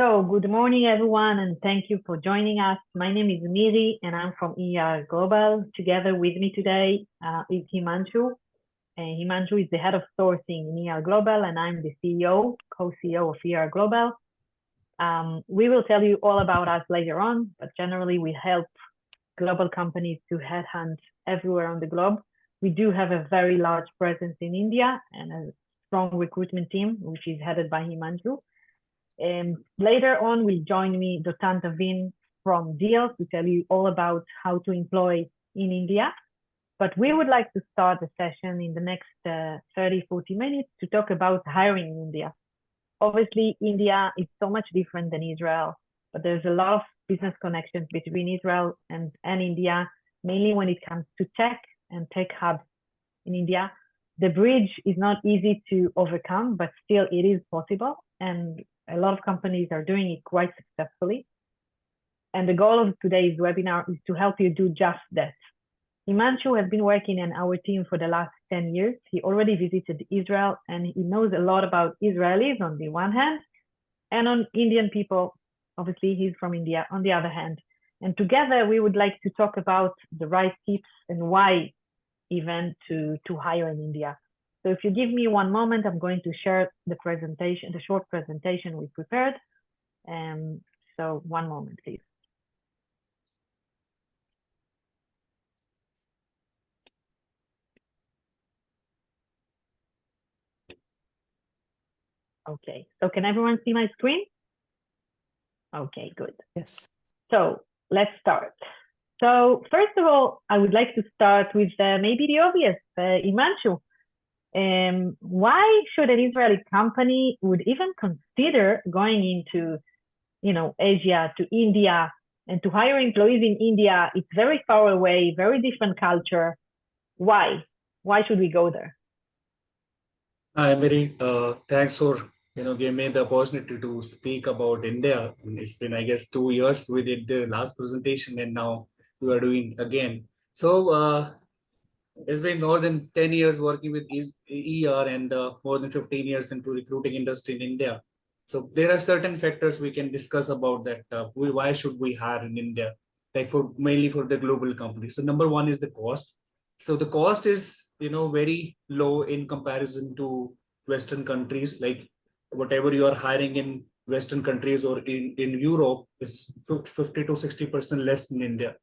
So, good morning, everyone, and thank you for joining us. My name is Miri, and I'm from Eer Global. Together with me today is Himanshu. Himanshu is the head of sourcing in Eer Global, and I'm the CEO, co-CEO of Eer Global. We will tell you all about us later on, but generally we help global companies to headhunt everywhere on the globe. We do have a very large presence in India and a strong recruitment team, which is headed by Himanshu. Later on will join me Dotan Tavin from Deals to tell you all about how to employ in India. But we would like to start the session in the next 30-40 minutes to talk about hiring in India. Obviously, India is so much different than Israel, but there's a lot of business connections between Israel and India, mainly when it comes to tech and tech hubs in India. The bridge is not easy to overcome, but still it is possible. And a lot of companies are doing it quite successfully. And the goal of today's webinar is to help you do just that. Himanshu has been working in our team for the last 10 years. He already visited Israel and he knows a lot about Israelis on the one hand and on Indian people. Obviously, he's from India on the other hand. And together we would like to talk about the right tips and why even to hire in India. So if you give me one moment, I'm going to share the presentation, the short presentation we prepared. So one moment, please. Okay, so can everyone see my screen? Okay, good. Yes. So let's start. So first of all, I would like to start with maybe the obvious, Himanshu. Why should an Israeli company would even consider going into, Asia, to India, and to hire employees in India? It's very far away, very different culture. Why? Why should we go there? Hi, Mary. Thanks for giving me the opportunity to speak about India. It's been, I guess, 2 years. We did the last presentation, and now we are doing again. So it's been more than 10 years working with ER and more than 15 years into recruiting industry in India. So there are certain factors we can discuss about that. Why should we hire in India? Like mainly for the global companies. So number one is the cost. So the cost is, very low in comparison to Western countries. Like whatever you are hiring in Western countries or in Europe is 50 to 60% less than India.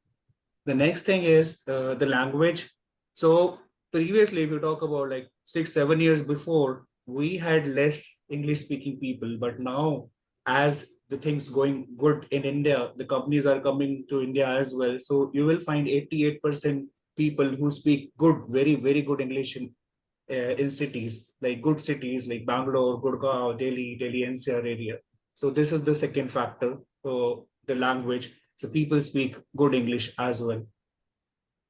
The next thing is the language. So previously, if you talk about like 6-7 years before, we had less English speaking people, but now as the things going good in India, the companies are coming to India as well. So you will find 88% people who speak good, very, very good English in cities, like good cities like Bangalore, Gurgaon, Delhi NCR area. So this is the second factor, the language. So people speak good English as well.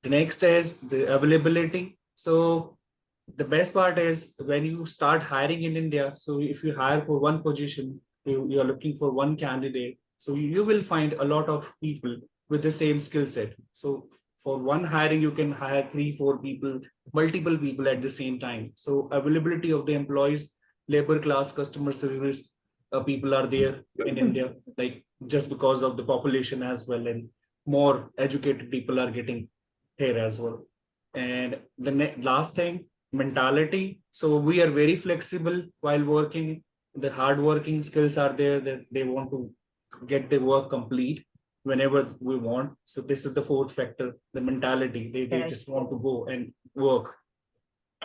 The next is the availability. So the best part is when you start hiring in India. So if you hire for one position, you are looking for one candidate. So you will find a lot of people with the same skill set. So for one hiring, you can hire 3-4 people, multiple people at the same time. So availability of the employees, labor class, customer service people are there in India, like just because of the population as well, and more educated people are getting here as well. And the last thing, mentality. So we are very flexible while working. The hardworking skills are there, that they want to get the work complete whenever we want. So this is the fourth factor, the mentality. They just want to go and work.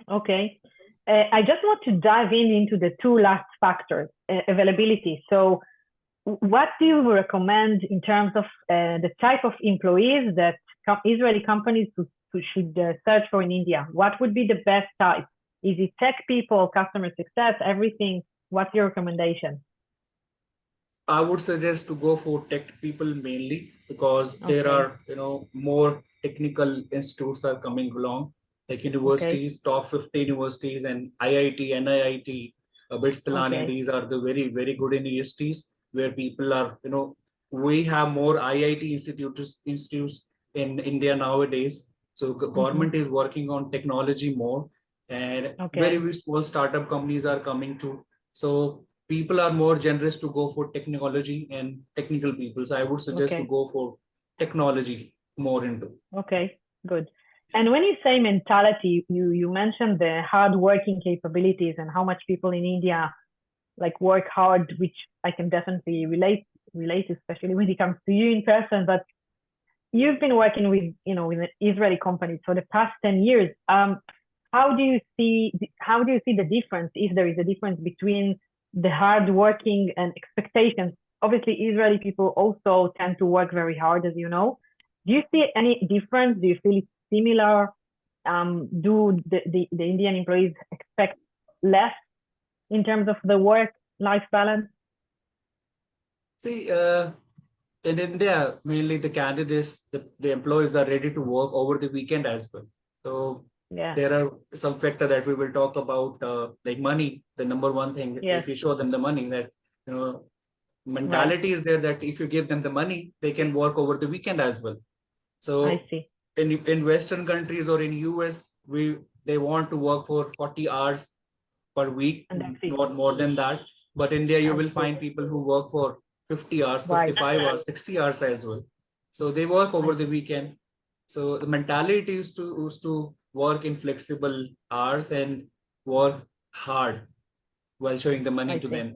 Okay. I just want to dive into the two last factors, availability. So what do you recommend in terms of the type of employees that Israeli companies should search for in India? What would be the best type? Is it tech people, customer success, everything? What's your recommendation? I would suggest to go for tech people mainly because there are, more technical institutes are coming along, like universities, top 15 universities, and IIT, NIIT, BITS Pilani. These are the very, very good universities where people are, we have more IIT institutes in India nowadays. So government is working on technology more, and very small startup companies are coming too. So people are more generous to go for technology and technical people. So I would suggest to go for technology more into. Okay, good. And when you say mentality, you mentioned the hard working capabilities and how much people in India like work hard, which I can definitely relate, especially when it comes to you in person. But you've been working with, with Israeli companies for the past 10 years. How do you see the difference, if there is a difference between the hard working and expectations? Obviously, Israeli people also tend to work very hard, as you know. Do you see any difference? Do you feel it's similar? Do the Indian employees expect less in terms of the work-life balance? See, in India, mainly the candidates, the employees are ready to work over the weekend as well. So there are some factor that we will talk about, like money. The number one thing, if you show them the money, that mentality is there that if you give them the money, they can work over the weekend as well. So I see. In Western countries or in US, they want to work for 40 hours per week, not more than that. But India, you will find people who work for 50 hours, 55 hours, 60 hours as well. So they work over the weekend. So the mentality is to work in flexible hours and work hard while showing the money to them.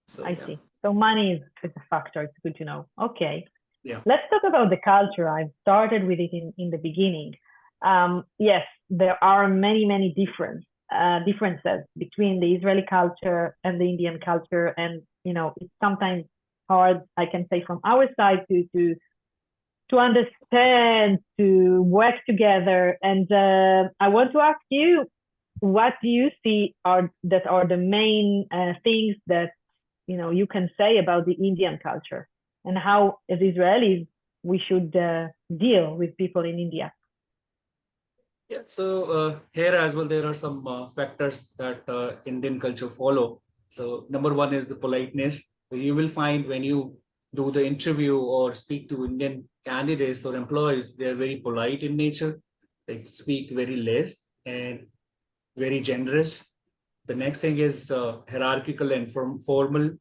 So, I see. So money is a factor. It's good to know. Okay. Yeah. Let's talk about the culture. I started with it in the beginning. Yes, there are many differences between the Israeli culture and the Indian culture, and it's sometimes hard, I can say, from our side to understand, to work together. And I want to ask you, what do you see are the main things that you can say about the Indian culture, and how, as Israelis, we should deal with people in India? Yeah, so here as well, there are some factors that Indian culture follow. So number one is the politeness. So you will find when you do the interview or speak to Indian candidates or employees, they are very polite in nature. They speak very less and very generous. The next thing is hierarchical and formal.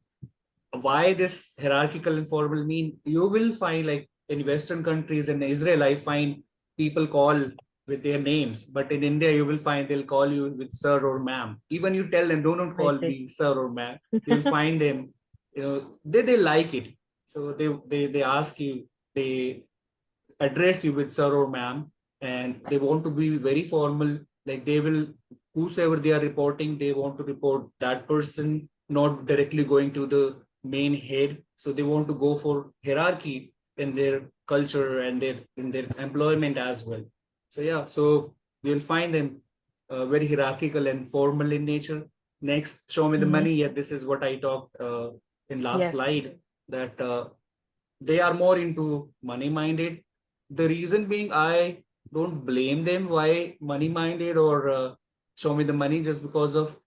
Why this hierarchical and formal mean? You will find, like in Western countries and Israel, I find people call with their names, but in India, you will find they'll call you with sir or ma'am. Even you tell them, don't call me sir or ma'am. You'll find them, they like it. So they ask you, they address you with sir or ma'am, and they want to be very formal. Like they will, whosoever they are reporting, they want to report that person, not directly going to the main head. So they want to go for hierarchy in their culture and in their employment as well. So yeah, so you'll find them very hierarchical and formal in nature. Next, show me the money. Yeah, this is what I talked in last slide, that they are more into money minded. The reason being, I don't blame them why money minded or show me the money, just because of,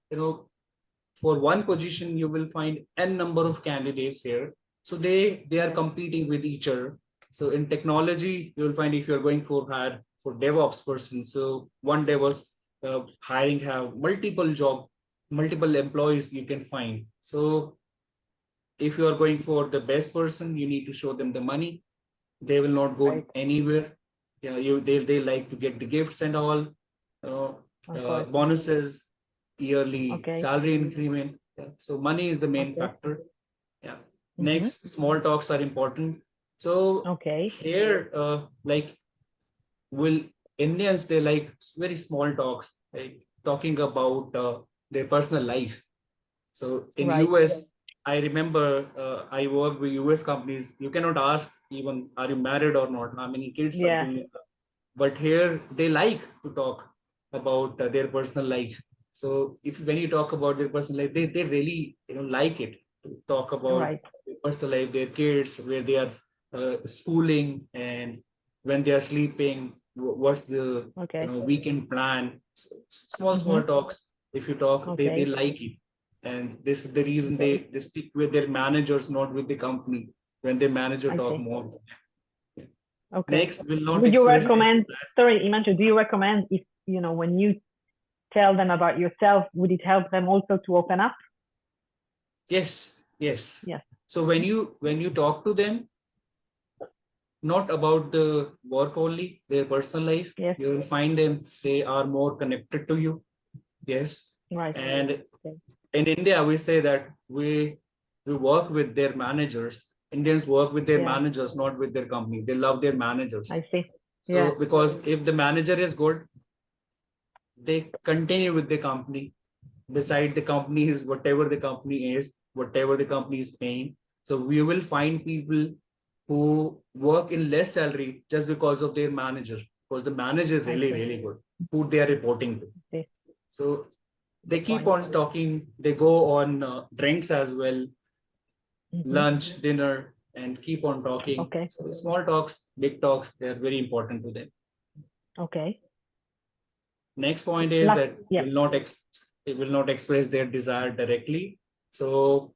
for one position, you will find n number of candidates here. So they are competing with each other. So in technology, you will find if you're going for DevOps person, so one DevOps hiring have multiple employees you can find. So if you are going for the best person, you need to show them the money. They will not go anywhere. They like to get the gifts and all, bonuses, yearly salary increment. Yeah. So money is the main factor. Yeah. Next, small talks are important. So here, like, will Indians, they like very small talks, like talking about their personal life. So in US, I remember I worked with US companies. You cannot ask even, are you married or not? How many kids are doing? But here they like to talk about their personal life. So when you talk about their personal life, they really like it to talk about their personal life, their kids, where they are schooling, and when they are sleeping, what's the weekend plan. So small talks. If you talk, they like it. And this is the reason they speak with their managers, not with the company. When their manager talk more. Next, will not. Would you recommend? Sorry, Imanshu, do you recommend, if when you tell them about yourself, would it help them also to open up? Yes, yes. Yes. So when you talk to them, not about the work only, their personal life, Yes. you will find them, they are more connected to you. Yes. Right. And Okay. in India, we say that we work with their managers. Indians work with their Yeah. managers, not with their company. They love their managers. I see. So Yeah. because if the manager is good, they continue with the company. Beside the company is whatever the company is, whatever the company is paying. So we will find people who work in less salary just because of their manager, because the manager is really, really good, who they are reporting to. Okay. So they Good keep point. on talking, they go on drinks as well, lunch, dinner, and keep on talking. Okay. So small talks, big talks, they are very important to them. Okay. Next point is that it will not express their desire directly. So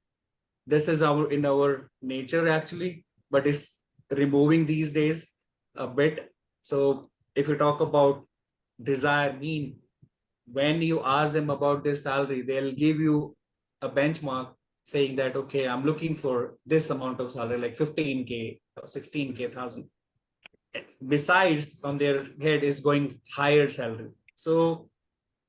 this is in our nature actually, but it's removing these days a bit. So if you talk about desire, when you ask them about their salary, they'll give you a benchmark saying that, okay, I'm looking for this amount of salary, like 15K or 16K thousand. Besides, on their head is going higher salary. So,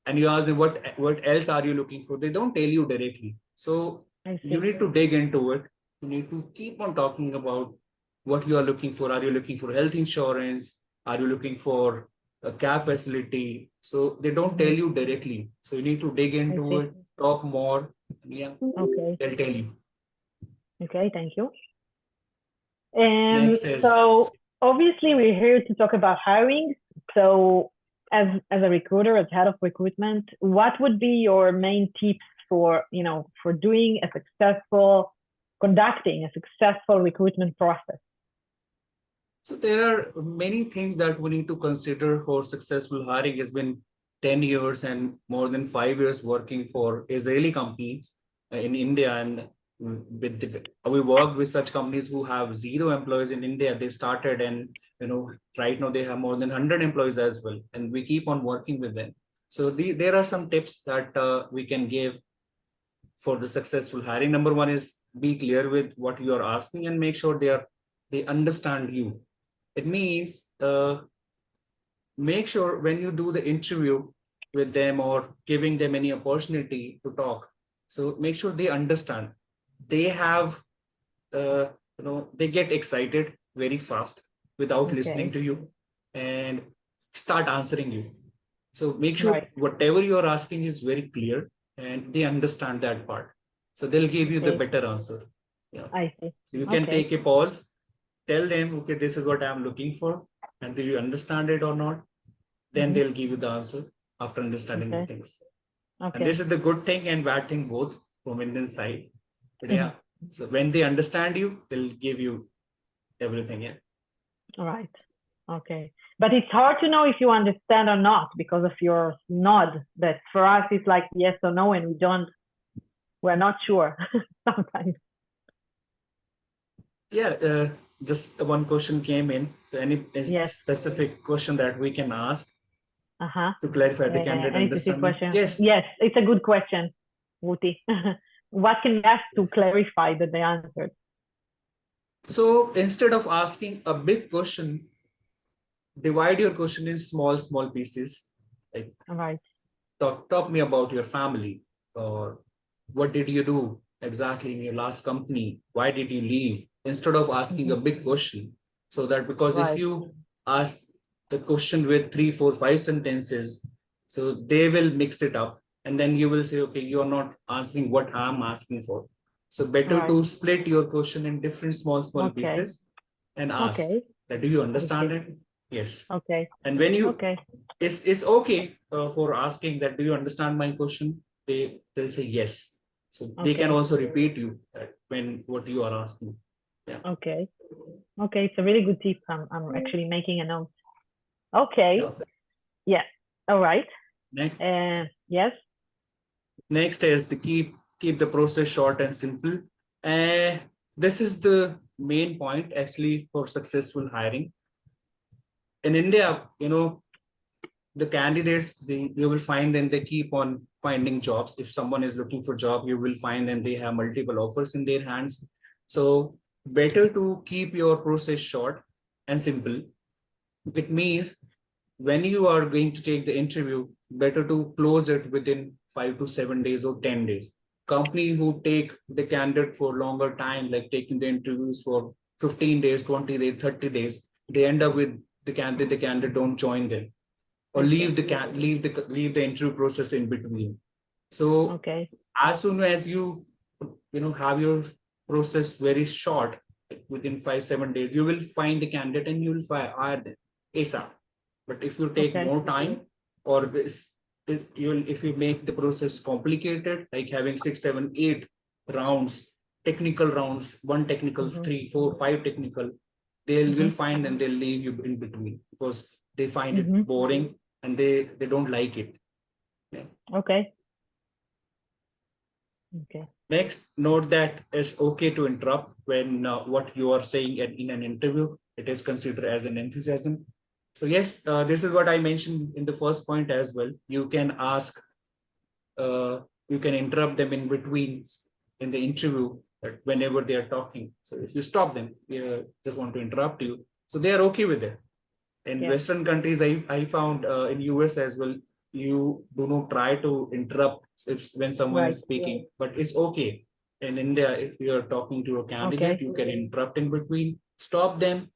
and you ask them what else are you looking for? They don't tell you directly. So you need to dig into it. You need to keep on talking about what you are looking for. Are you looking for health insurance? Are you looking for a cab facility? So they don't tell you directly. So you need to dig into it, talk more. Yeah. Okay. They'll tell you. Okay, thank you. And Next is, so obviously we're here to talk about hiring. So as a recruiter, as head of recruitment, what would be your main tips for, for conducting a successful recruitment process? So there are many things that we need to consider for successful hiring. It's been 10 years and more than 5 years working for Israeli companies in India, and we worked with such companies who have 0 employees in India. They started, and right now they have more than 100 employees as well, and we keep on working with them. So there are some tips that we can give for the successful hiring. Number one is be clear with what you are asking and make sure they understand you. It means make sure when you do the interview with them or giving them any opportunity to talk, so make sure they understand. They have, they get excited very fast without listening to you and start answering you. So make sure whatever you are asking is very clear and they understand that part. So they'll give you the better answer. Yeah. I see. So you can take a pause, tell them, okay, this is what I'm looking for. And do you understand it or not? Then they'll give you the answer after understanding the things. And this is the good thing and bad thing both from Indian side. But yeah, so when they understand you, they'll give you everything. Yeah. Right. Okay. But it's hard to know if you understand or not because of your nod. That for us, it's like yes or no, and we're not sure sometimes. Yeah. Just one question came in. So any specific question that we can ask to clarify the candidate understanding? Yes, it's a good question, Wuti. What can we ask to clarify that they answered? So instead of asking a big question, divide your question in small pieces. Like, talk me about your family, or what did you do exactly in your last company? Why did you leave? Instead of asking a big question, so that because if you ask the question with 3, 4, 5 sentences, so they will mix it up, and then you will say, okay, you are not answering what I'm asking for. So better to split your question in different small pieces and ask that, do you understand it? Yes. Okay. And when you, it's okay for asking that, do you understand my question? They'll say yes. So they can also repeat you when what you are asking. Yeah. Okay. It's a really good tip. I'm actually making a note. Okay. Yeah. All right. Next. Yes. Next is to keep the process short and simple. This is the main point actually for successful hiring. In India, the candidates, you will find them, they keep on finding jobs. If someone is looking for job, you will find them, they have multiple offers in their hands. So better to keep your process short and simple. It means when you are going to take the interview, better to close it within 5 to 7 days or 10 days. Company who take the candidate for longer time, like taking the interviews for 15 days, 20 days, 30 days, they end up with the candidate don't join them, or leave the interview process in between. So as soon as you have your process very short, within 5-7 days, you will find the candidate and you will hire them ASAP. But if you take more time, or if you make the process complicated, like having 6, 7, 8 rounds, technical rounds, 1 technical, 3, 4, 5 technical, they will find and they'll leave you in between because they find it boring and they don't like it. Yeah. Okay. Next, note that it's okay to interrupt when what you are saying in an interview, it is considered as an enthusiasm. So yes, this is what I mentioned in the first point as well. You can ask, you can interrupt them in between in the interview whenever they are talking. So if you stop them, just want to interrupt you. So they are okay with it. In Western countries, I found in US as well, you do not try to interrupt when someone is speaking, but it's okay. In India, if you are talking to a candidate, you can interrupt in between, stop them.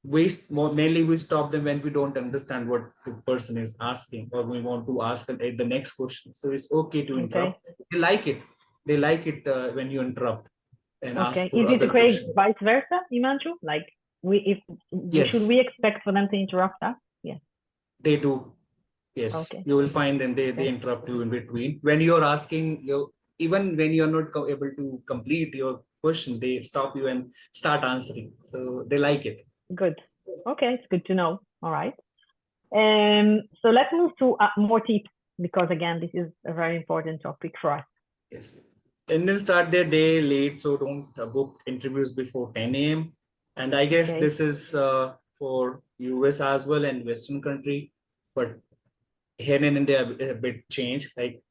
Mainly we stop them when we don't understand what the person is asking, or we want to ask the next question. So it's okay to interrupt. They like it. They like it when you interrupt and ask for other questions. Is it vice versa, Himanshu? Like should we expect for them to interrupt us? Yes. They do. Yes. You will find them. They interrupt you in between. When you're asking, even when you're not able to complete your question, they stop you and start answering. So they like it. Good. Okay, it's good to know. All right. So let's move to more tips, because again, this is a very important topic for us. Yes. Indians start their day late, so don't book interviews before 10 a.m. And I guess this is for US as well and Western country, but here in India, a bit change. Like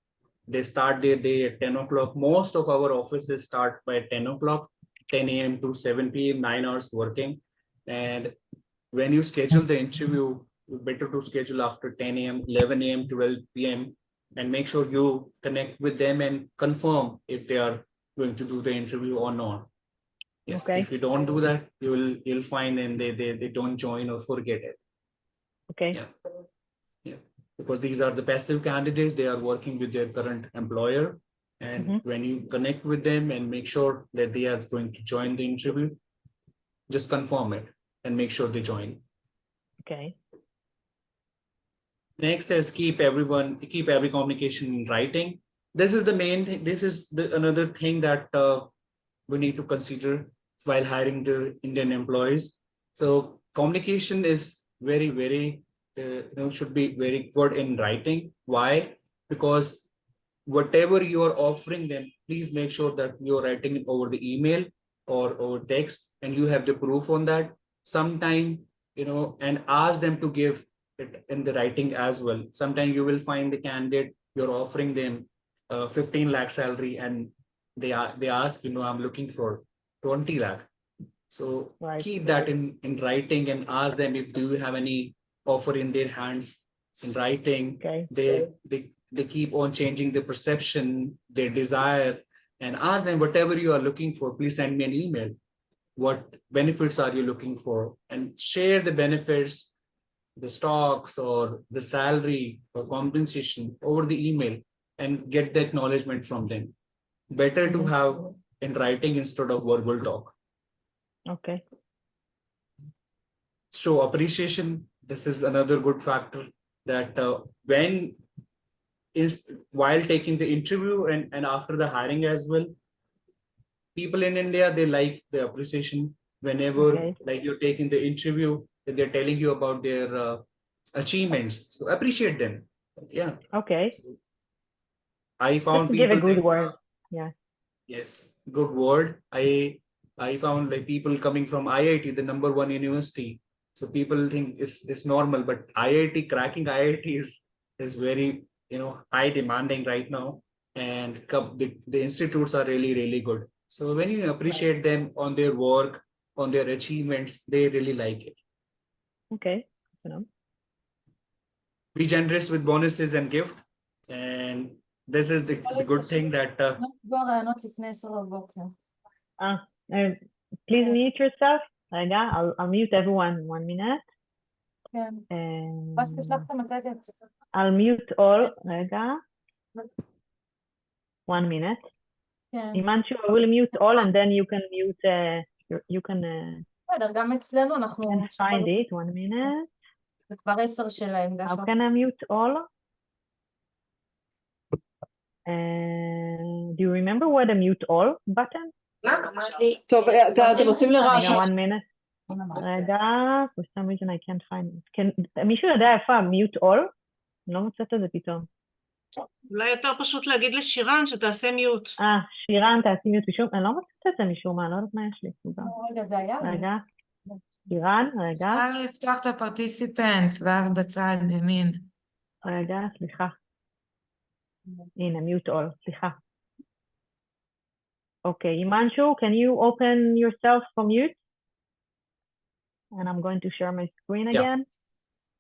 they start their day at 10 o'clock. Most of our offices start by 10 o'clock, 10 a.m. to 7 p.m., 9 hours working. And when you schedule the interview, better to schedule after 10 a.m., 11 a.m., 12 p.m., and make sure you connect with them and confirm if they are going to do the interview or not. Yes, if you don't do that, you'll find and they don't join or forget it. Yeah, because these are the passive candidates. They are working with their current employer, and when you connect with them and make sure that they are going to join the interview, just confirm it and make sure they join. Next is keep every communication in writing. This is the main thing. This is another thing that we need to consider while hiring the Indian employees. So communication is very, very, should be very good in writing. Why? Because whatever you are offering them, please make sure that you're writing it over the email or over text, and you have the proof on that. Sometime, and ask them to give it in the writing as well. Sometimes you will find the candidate, you're offering them 15 lakh salary, and they ask, I'm looking for 20 lakh. So keep that in writing and ask them if do you have any offer in their hands in writing. They keep on changing the perception, their desire, and ask them whatever you are looking for, please send me an email. What benefits are you looking for? And share the benefits, the stocks or the salary or compensation over the email and get the acknowledgement from them. Better to have in writing instead of verbal talk. Show appreciation. This is another good factor that while taking the interview and after the hiring as well, people in India, they like the appreciation whenever like you're taking the interview, they're telling you about their achievements. So appreciate them. Yeah. So I found people give a good word. Yeah. Yes, good word. I found like people coming from IIT, the #1 university, So people think it's normal, but IIT, cracking IIT is very, high demanding right now. And the institutes are really, really good. So when you appreciate them on their work, on their achievements, they really like it. Okay. Be generous with bonuses and gift. And this is the good thing that please mute yourself. I'll mute everyone 1 minute. I'll mute all. 1 minute. Himanshu, I will mute all and then you can mute, you can find it. 1 minute. How can I mute all? Do you remember what the mute all button? טוב, אתם עושים לי רעש. 1 minute. רגע, for some reason I can't find it. מישהו יודע איפה mute all? לא מוצאת את זה פתאום. אולי יותר פשוט להגיד לשירן שתעשה מיוט. שירן תעשי מיוט משום, אני לא מוצאת את זה משום מה, לא יודעת מה יש לי. רגע, זה היה? רגע, שירן, רגע. אפשר לפתוח את הפרטיסיפנטס ואז בצד ימין. רגע, סליחה. הנה, מיוט all, סליחה. Okay, Himanshu, can you open yourself from mute? And I'm going to share my screen again.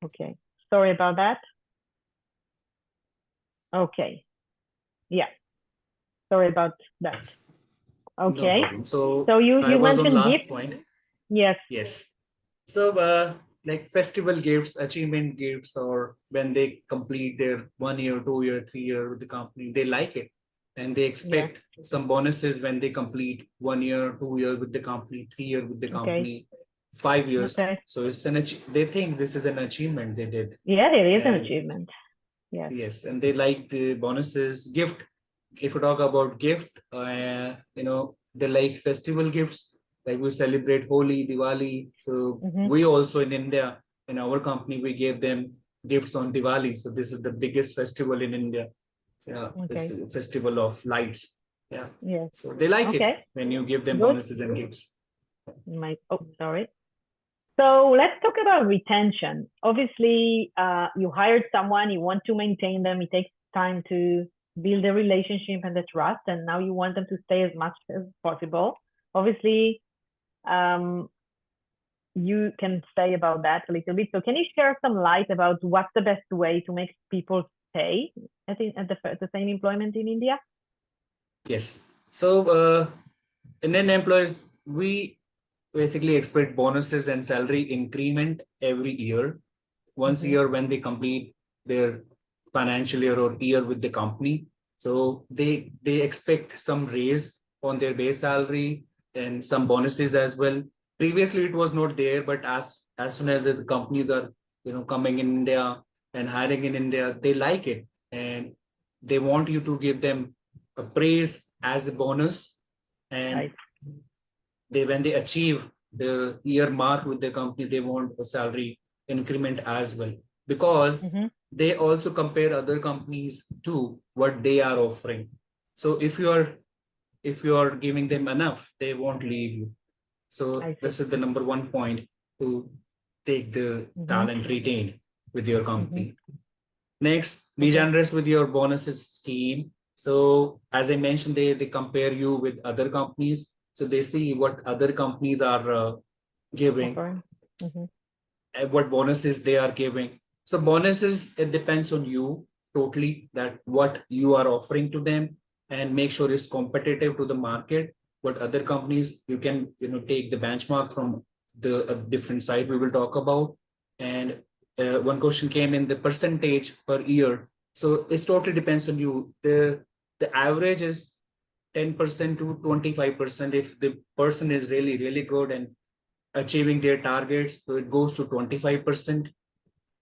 Okay, sorry about that. Okay, yeah, sorry about that. Okay, no, so you mentioned last gifts. point. Yes. Yes. So like festival gifts, achievement gifts, or when they complete their 1 year, 2 year, 3 year with the company, they like it. And they expect some bonuses when they complete 1 year, 2 year with the company, 3 year with the company, 5 years. So it's they think this is an achievement they did. Yeah, it is an achievement. Yes. Yes, and they like the bonuses. Gift. If you talk about gift, they like festival gifts. Like we celebrate Holi, Diwali. So we also in India, in our company, we gave them gifts on Diwali. So this is the biggest festival in India. Festival of lights. Yeah. Yes. So they like it when you give them bonuses and gifts. Sorry. So let's talk about retention. Obviously, you hired someone, you want to maintain them. It takes time to build a relationship and the trust, and now you want them to stay as much as possible. Obviously, you can say about that a little bit. So can you share some light about what's the best way to make people stay at the same employment in India? Yes. So Indian employees, we basically expect bonuses and salary increment every year. Once a year when they complete their financial year or year with the company. So they expect some raise on their base salary and some bonuses as well. Previously it was not there, but as soon as the companies are coming in India and hiring in India, they like it and they want you to give them a praise as a bonus. And when they achieve the year mark with the company, they want a salary increment as well, because they also compare other companies to what they are offering. So if you are giving them enough, they won't leave you. So this is the number one point to take the talent retained with your company. Next, be generous with your bonuses scheme. So as I mentioned, they compare you with other companies. So they see what other companies are giving, and what bonuses they are giving. So bonuses, it depends on you totally, that what you are offering to them, and make sure it's competitive to the market. What other companies, you can take the benchmark from the different site we will talk about. And one question came in the percentage per year. So it totally depends on you. The average is 10% to 25%. If the person is really, really good and achieving their targets, so it goes to 25%.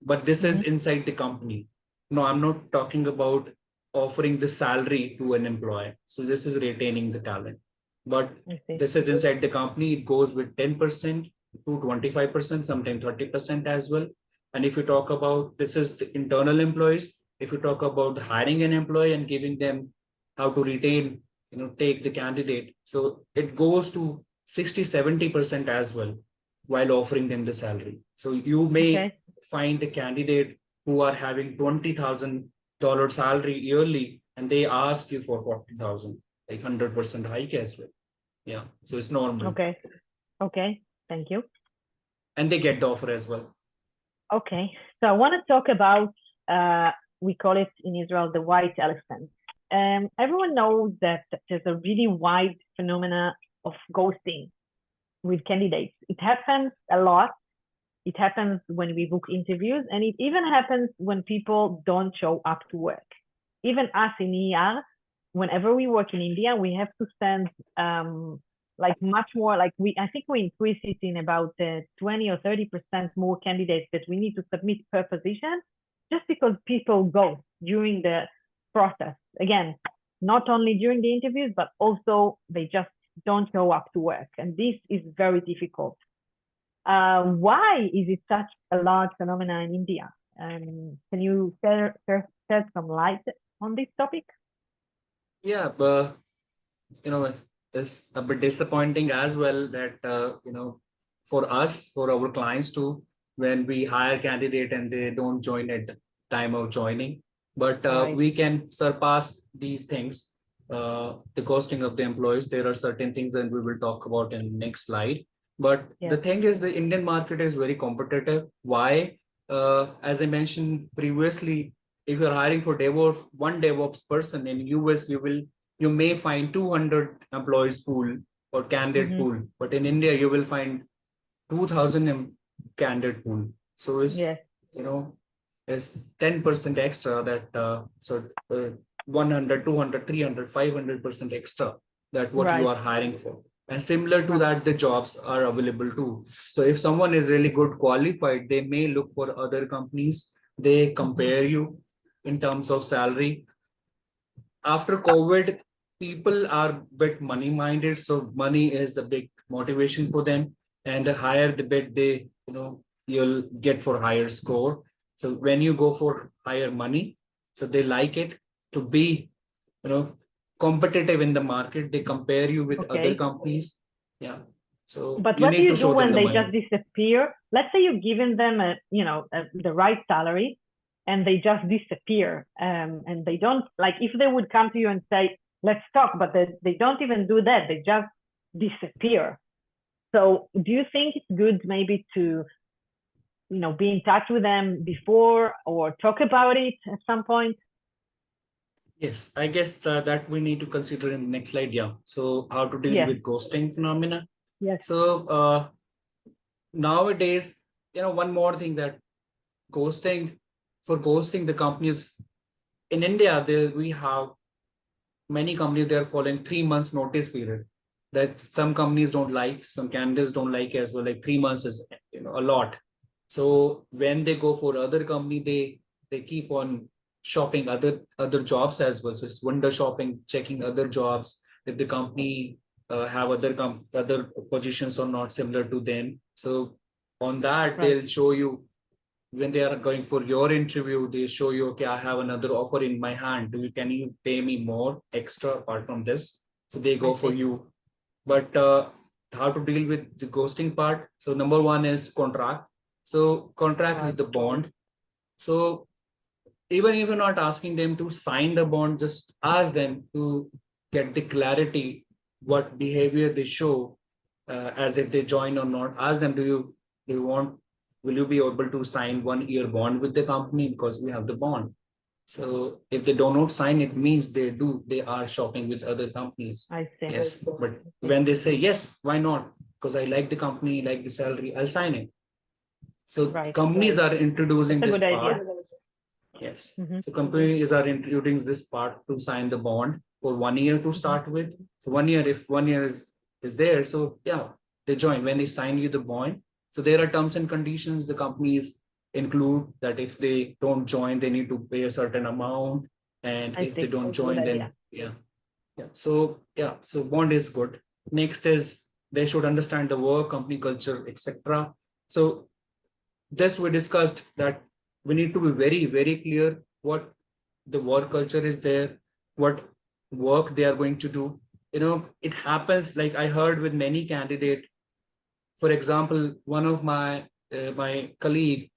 But this is inside the company. No, I'm not talking about offering the salary to an employee. So this is retaining the talent. But this is inside the company. It goes with 10% to 25%, sometimes 30% as well. And if you talk about, this is the internal employees. If you talk about hiring an employee and giving them how to retain, take the candidate. So it goes to 60-70% as well. while offering them the salary. So you may find the candidate who are having $20,000 salary yearly, and they ask you for 40,000, like 100% hike as well. Yeah, so it's normal. Okay, thank you. And they get the offer as well. Okay, so I want to talk about, we call it in Israel, the white elephant. Everyone knows that there's a really wide phenomena of ghosting with candidates. It happens a lot. It happens when we book interviews, and it even happens when people don't show up to work. Even us in ER, whenever we work in India, we have to send like much more, like I think we increase it in about 20 or 30% more candidates that we need to submit per position, just because people go during the process. Again, not only during the interviews, but also they just don't show up to work. And this is very difficult. Why is it such a large phenomenon in India? Can you shed some light on this topic? Yeah, but it's a bit disappointing as well that for us, for our clients too, when we hire candidate and they don't join at the time of joining. But we can surpass these things, the ghosting of the employees. There are certain things that we will talk about in the next slide. But the thing is, the Indian market is very competitive. Why? As I mentioned previously, if you're hiring for one DevOps person in US, you may find 200 employees pool or candidate pool, but in India you will find 2,000 candidate pool. So it's it's 10% extra that 100, 200, 300, 500% extra that what you are hiring for. And similar to that, the jobs are available too. So if someone is really good qualified, they may look for other companies. They compare you in terms of salary. After COVID, people are a bit money minded. So money is the big motivation for them. And the higher the bid they, you'll get for higher score. So when you go for higher money, so they like it to be, competitive in the market. They compare you with other companies. Yeah. So, but what do you do when they just disappear? Let's say you're giving them the right salary, and they just disappear. And they don't, like, if they would come to you and say, let's talk, but they don't even do that. They just disappear. So do you think it's good maybe to, be in touch with them before or talk about it at some point? Yes, I guess that we need to consider in the next slide. Yeah. So how to deal with ghosting phenomena. Yes. So nowadays, one more thing that ghosting the companies in India, we have many companies, they are following 3 months notice period that some companies don't like, some candidates don't like as well. Like 3 months is a lot. So when they go for other company, they keep on shopping other jobs as well. So it's window shopping, checking other jobs if the company have other positions or not similar to them. So on that, they'll show you when they are going for your interview, they show you, okay, I have another offer in my hand. Can you pay me more extra apart from this? So they go for you. But how to deal with the ghosting part? So number one is contract. So contract is the bond. So even if you're not asking them to sign the bond, just ask them to get the clarity, what behavior they show as if they join or not. Ask them, will you be able to sign 1 year bond with the company because we have the bond? So if they do not sign, it means they are shopping with other companies. I see. Yes, but when they say, yes, why not? Because I like the company, like the salary, I'll sign it. So companies are introducing this part. Yes. So companies are introducing this part to sign the bond for 1 year to start with. So 1 year, if 1 year is there, so yeah, they join. When they sign you the bond, so there are terms and conditions. The companies include that if they don't join, they need to pay a certain amount. And if they don't join, then So bond is good. Next is they should understand the work, company culture, etc. So this we discussed that we need to be very, very clear what the work culture is there, what work they are going to do. It happens, like I heard with many candidates, for example, one of my colleague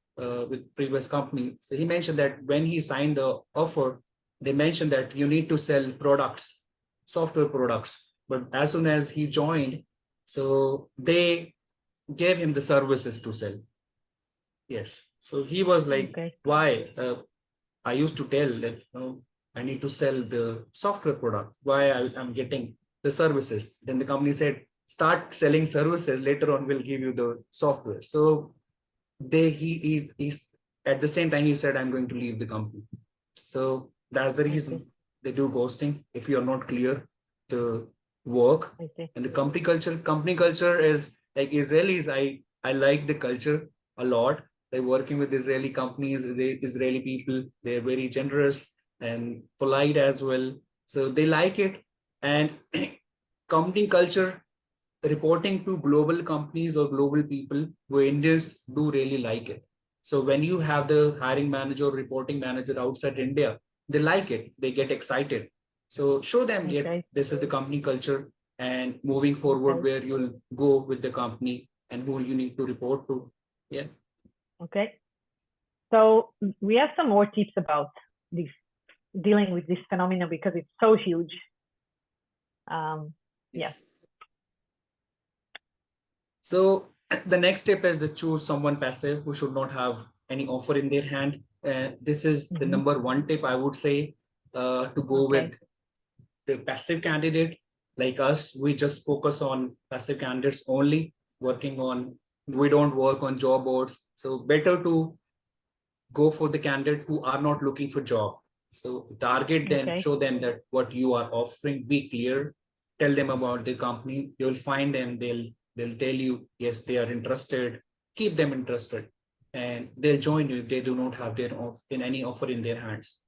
with previous company, so he mentioned that when he signed the offer, they mentioned that you need to sell products, software products. But as soon as he joined, so they gave him the services to sell. Yes. So he was like, Okay. why? I used to tell that, I need to sell the software product. Why I'm getting the services? Then the company said, start selling services. Later on, we'll give you the software. So he's at the same time he said, I'm going to leave the company. So that's the reason they do ghosting. If you're not clear the work and the company culture is like Israelis. I like the culture a lot. Like working with Israeli companies, Israeli people, they're very generous and polite as well. So they like it. And company culture, reporting to global companies or global people, who Indians do really like it. So when you have the hiring manager or reporting manager outside India, they like it. They get excited. So show them, this is the company culture, and moving forward where you'll go with the company and who you need to report to. Yeah. Okay. So we have some more tips about this, dealing with this phenomenon, because it's so huge. Yes. So the next step is to choose someone passive who should not have any offer in their hand. This is the number one tip I would say, to go with the passive candidate. Like us, we just focus on passive candidates only, we don't work on job boards. So better to go for the candidate who are not looking for job. So target them, show them that what you are offering, be clear, tell them about the company. You'll find them, they'll tell you, yes, they are interested, keep them interested, and they'll join you if they do not have any offer in their hands.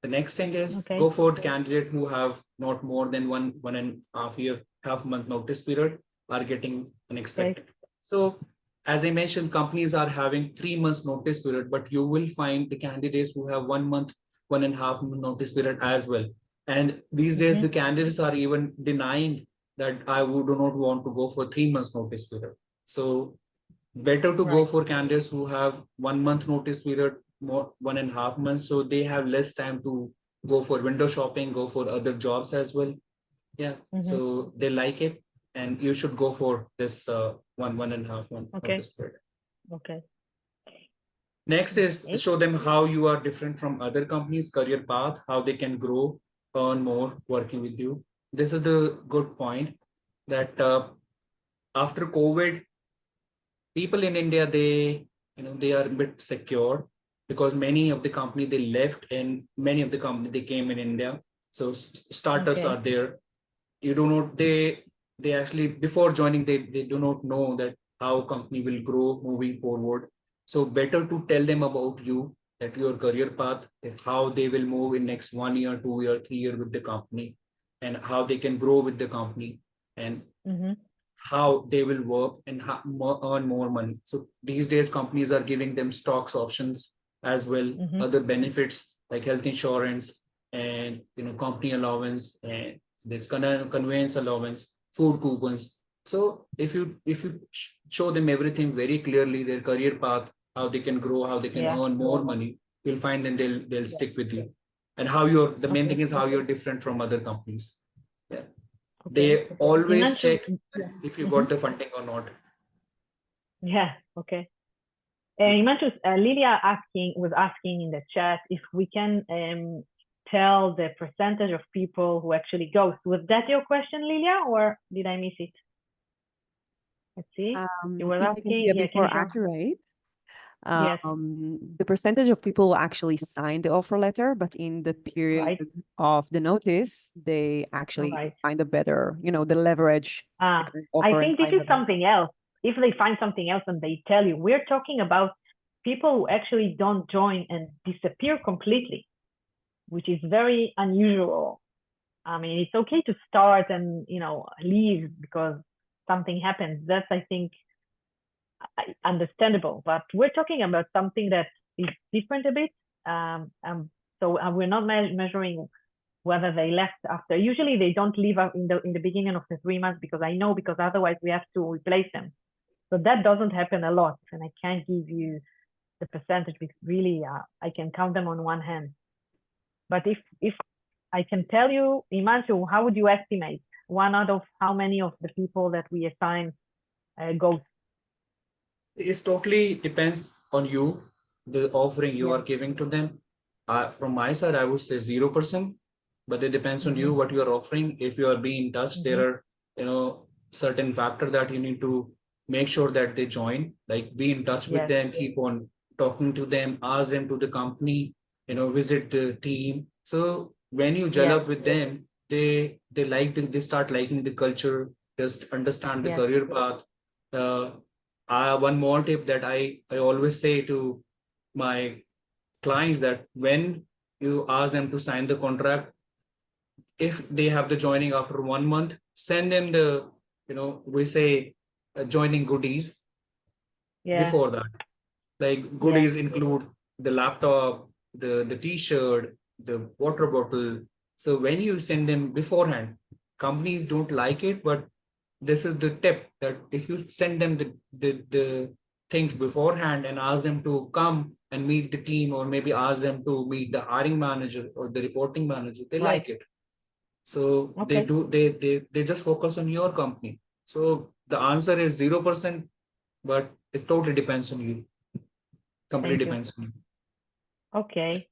The next thing is go for the candidate who have not more than one and half month notice period, are getting unexpected. So as I mentioned, companies are having 3 months notice period, but you will find the candidates who have 1 month, 1.5 month notice period as well. And these days, the candidates are even denying that I do not want to go for 3 months notice period. So better to go for candidates who have 1 month notice period, more 1.5 months, so they have less time to go for window shopping, go for other jobs as well. Yeah. So they like it, and you should go for this 1.5 month notice period. Okay. Next is show them how you are different from other companies, career path, how they can grow, earn more working with you. This is the good point that after COVID, people in India, they are a bit secure, because many of the company they left and many of the company they came in India. So startups are there. You do not, they actually before joining, they do not know that how company will grow moving forward. So better to tell them about you, that your career path, how they will move in next 1 year, 2 year, 3 year with the company, and how they can grow with the company, and how they will work and earn more money. So these days companies are giving them stocks options as well, other benefits like health insurance and company allowance, and there's conveyance allowance, food coupons. So if you show them everything very clearly, their career path, how they can grow, how they can earn more money, you'll find them, they'll stick with you. And how the main thing is how you're different from other companies. Yeah. They always check if you got the funding or not. Yeah. Okay. Lilia was asking in the chat if we can tell the percentage of people who actually ghost. Was that your question, Lilia, or did I miss it? Let's see. You were asking. Be more accurate. The percentage of people who actually signed the offer letter, but in the period of the notice, they actually find a better, the leverage. I think this is something else. If they find something else and they tell you, we're talking about people who actually don't join and disappear completely, which is very unusual. I mean, it's okay to start and, leave because something happens. That's, I think, understandable. But we're talking about something that is different a bit. So we're not measuring whether they left after. Usually they don't leave in the beginning of the 3 months, because otherwise we have to replace them. So that doesn't happen a lot, and I can't give you the percentage because really I can count them on one hand. But if I can tell you, Himanshu, how would you estimate one out of how many of the people that we assign goes? It totally depends on you, the offering you are giving to them. From my side, I would say 0%, but it depends on you what you are offering. If you are being in touch, there are certain factor that you need to make sure that they join, like be in touch with them, keep on talking to them, ask them to the company, visit the team. So when you gel up with them, they start liking the culture, just understand the career path. One more tip that I always say to my clients, that when you ask them to sign the contract, if they have the joining after 1 month, send them the, we say joining goodies before that. Like goodies include the laptop, the t-shirt, the water bottle. So when you send them beforehand, companies don't like it, but this is the tip, that if you send them the things beforehand and ask them to come and meet the team, or maybe ask them to meet the hiring manager or the reporting manager, they like it. So they just focus on your company. So the answer is 0%, but it totally depends on you. Completely depends on you. Okay.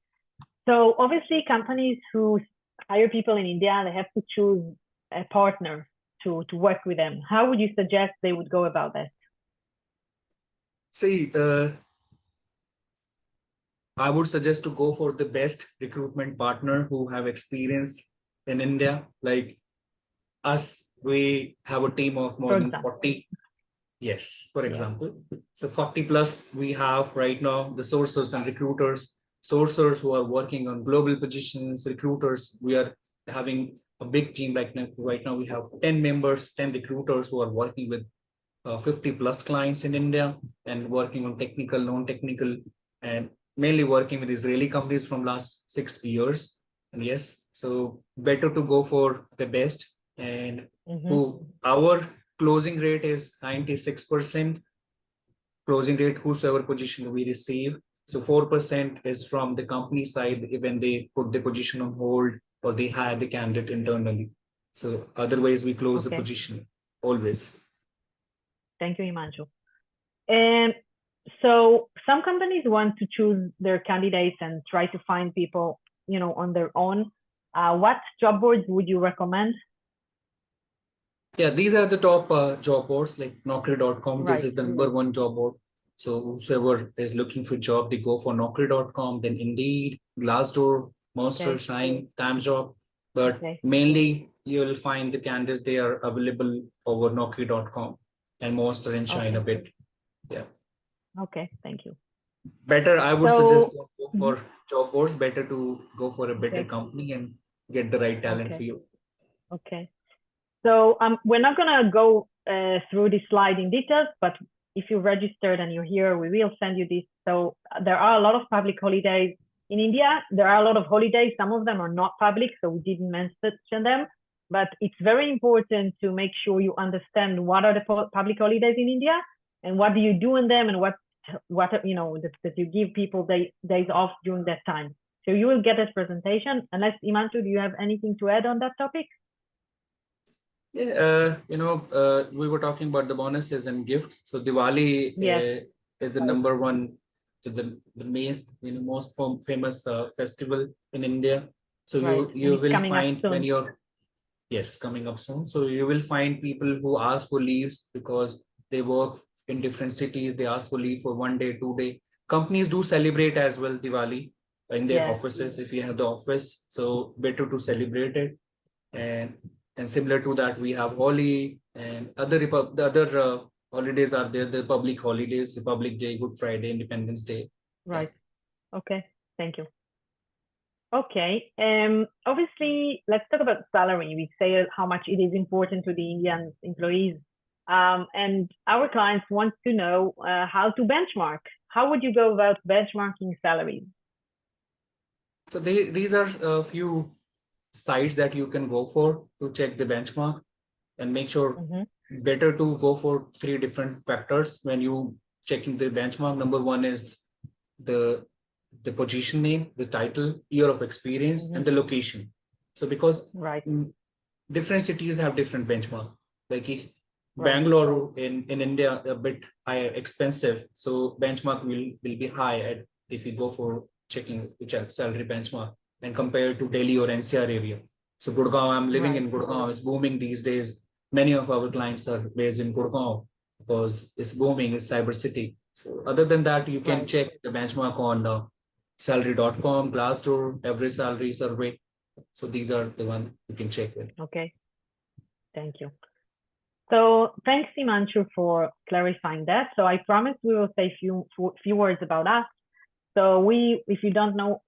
So obviously companies who hire people in India, they have to choose a partner to work with them. How would you suggest they would go about that? See, I would suggest to go for the best recruitment partner who have experience in India. Like us, we have a team of more than 40. Yes, for example. So 40 plus we have right now, the sourcers and recruiters, sourcers who are working on global positions, recruiters. We are having a big team right now. We have 10 members, 10 recruiters who are working with 50 plus clients in India and working on technical, non-technical, and mainly working with Israeli companies from last 6 years. And yes, so better to go for the best. And who our closing rate is 96% closing rate, whosoever position we receive. So 4% is from the company side when they put the position on hold or they hire the candidate internally. So otherwise we close the position always. Thank you, Himanshu. And so some companies want to choose their candidates and try to find people, on their own. What job boards would you recommend? Yeah, these are the top job boards, like Naukri.com. This is the #1 job board. So whoever is looking for a job, they go for Naukri.com, then Indeed, Glassdoor, Monster, Shine, TimesJob. But mainly you will find the candidates, they are available over Naukri.com and Monster and Shine a bit. Yeah. Okay, thank you. Better, I would suggest go for job boards, better to go for a better company and get the right talent for you. Okay. So we're not going to go through this slide in details, but if you registered and you're here, we will send you this. So there are a lot of public holidays in India. There are a lot of holidays. Some of them are not public, so we didn't mention them. But it's very important to make sure you understand what are the public holidays in India and what do you do in them, and what that you give people days off during that time. So you will get this presentation. Unless, Himanshu, do you have anything to add on that topic? Yeah, we were talking about the bonuses and gifts. So Diwali is the #1, so the most famous festival in India. So you will find when you're coming up soon. So you will find people who ask for leaves because they work in different cities. They ask for leave for 1 day, 2 day. Companies do celebrate as well Diwali in their offices if you have the office. So better to celebrate it. And similar to that, we have Holi and the other holidays are there, the public holidays, Republic Day, Good Friday, Independence Day. Right. Okay. Thank you. Okay. Obviously, let's talk about salary. We say how much it is important to the Indian employees. And our clients want to know how to benchmark. How would you go about benchmarking salaries? So these are a few sites that you can go for to check the benchmark and make sure better to go for 3 different factors when you checking the benchmark. Number one is the position name, the title, year of experience, and the location. So because different cities have different benchmark. Like Bangalore in India a bit higher expensive, so benchmark will be high if you go for checking which salary benchmark and compared to Delhi or NCR area. So Gurgaon, I'm living in Gurgaon, is booming these days. Many of our clients are based in Gurgaon because it's booming, it's cyber city. So other than that, you can check the benchmark on salary.com, Glassdoor, Average Salary Survey. So these are the ones you can check with. Okay, thank you. So thanks, Himanshu, for clarifying that. So I promise we will say a few words about us. So if you don't know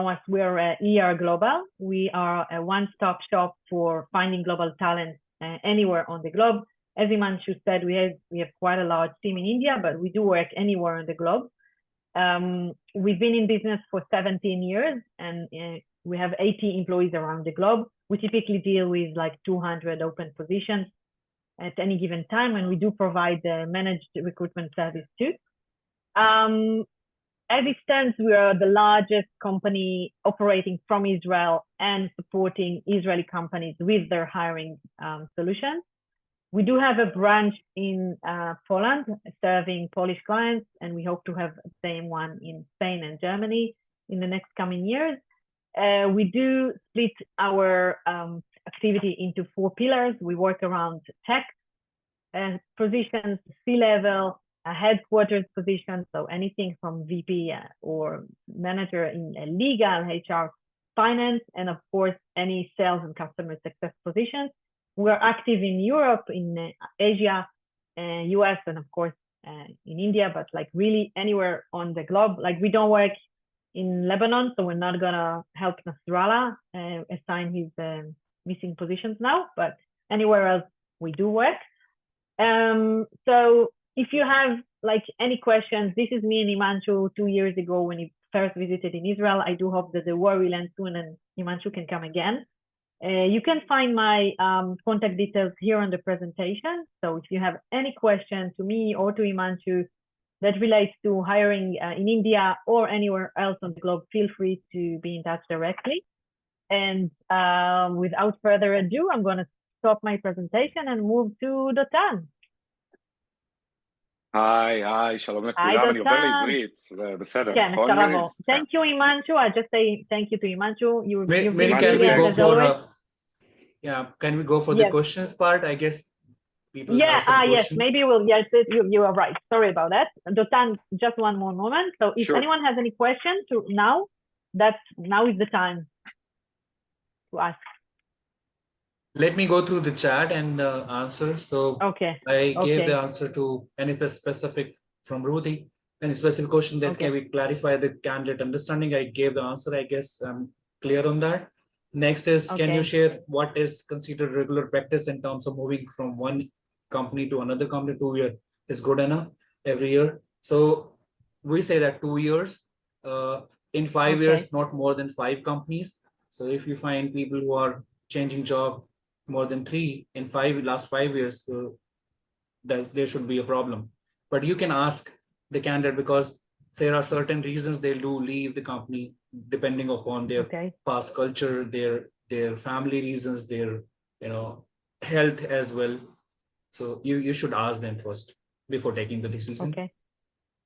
us, we are Eer Global. We are a one-stop shop for finding global talent anywhere on the globe. As Himanshu said, we have quite a large team in India, but we do work anywhere on the globe. We've been in business for 17 years, and we have 80 employees around the globe. We typically deal with like 200 open positions at any given time, and we do provide the managed recruitment service too. As it stands, we are the largest company operating from Israel and supporting Israeli companies with their hiring solutions. We do have a branch in Poland serving Polish clients, and we hope to have the same one in Spain and Germany in the next coming years. We do split our activity into 4 pillars. We work around tech positions, C-level, headquarters positions, so anything from VP or manager in legal, HR, finance, and of course, any sales and customer success positions. We're active in Europe, in Asia, US, and of course, in India, but like really anywhere on the globe. Like we don't work in Lebanon, so we're not gonna help Nasrallah assign his missing positions now, but anywhere else we do work. So if you have like any questions, this is me and Himanshu 2 years ago when he first visited in Israel. I do hope that the war will end soon and Himanshu can come again. You can find my contact details here on the presentation. So if you have any questions to me or to Himanshu that relates to hiring in India or anywhere else on the globe, feel free to be in touch directly. And without further ado, I'm going to stop my presentation and move to Dotan. היי, שלום לכולם, אני עובר לעברית, זה בסדר, כן, נכון? אפשר לעבור. Thank you, Himanshu. I just say thank you to Himanshu. You've been can we go as always. Can we go for the questions part? I guess people have some questions. Yes, maybe we'll, yes, you are right. Sorry about that. Dotan, just one more moment. So if anyone has any questions now is the time to ask. Let me go through the chat and answer. So I gave the answer to any specific from Rudy, any specific question that can we clarify the candidate understanding. I gave the answer. I guess I'm clear on that. Next is, can you share what is considered regular practice in terms of moving from one company to another company? 2 years is good enough every year. So we say that 2 years, in 5 years, not more than 5 companies. So if you find people who are changing job more than 3 in last 5 years, there should be a problem. But you can ask the candidate because there are certain reasons they do leave the company depending upon their past culture, their family reasons, their health as well. So you should ask them first before taking the decision. Okay.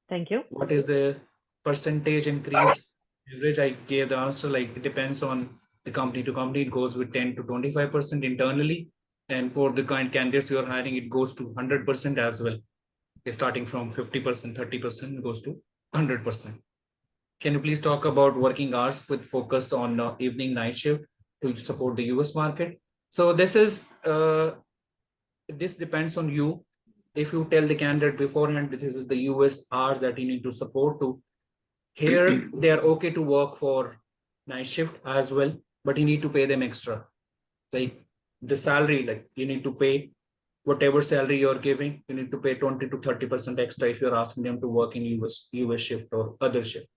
Thank you. What is the percentage increase average? I gave the answer, like it depends on the company to company. It goes with 10 to 25% internally. And for the kind candidates you are hiring, it goes to 100% as well. Starting from 50%, 30% goes to 100%. Can you please talk about working hours with focus on evening night shift to support the US market? So this is, this depends on you. If you tell the candidate beforehand, this is the US hours that you need to support to. Here, they are okay to work for night shift as well, but you need to pay them extra. Like the salary, like you need to pay whatever salary you're giving, you need to pay 20 to 30% extra if you're asking them to work in US shift or other shift.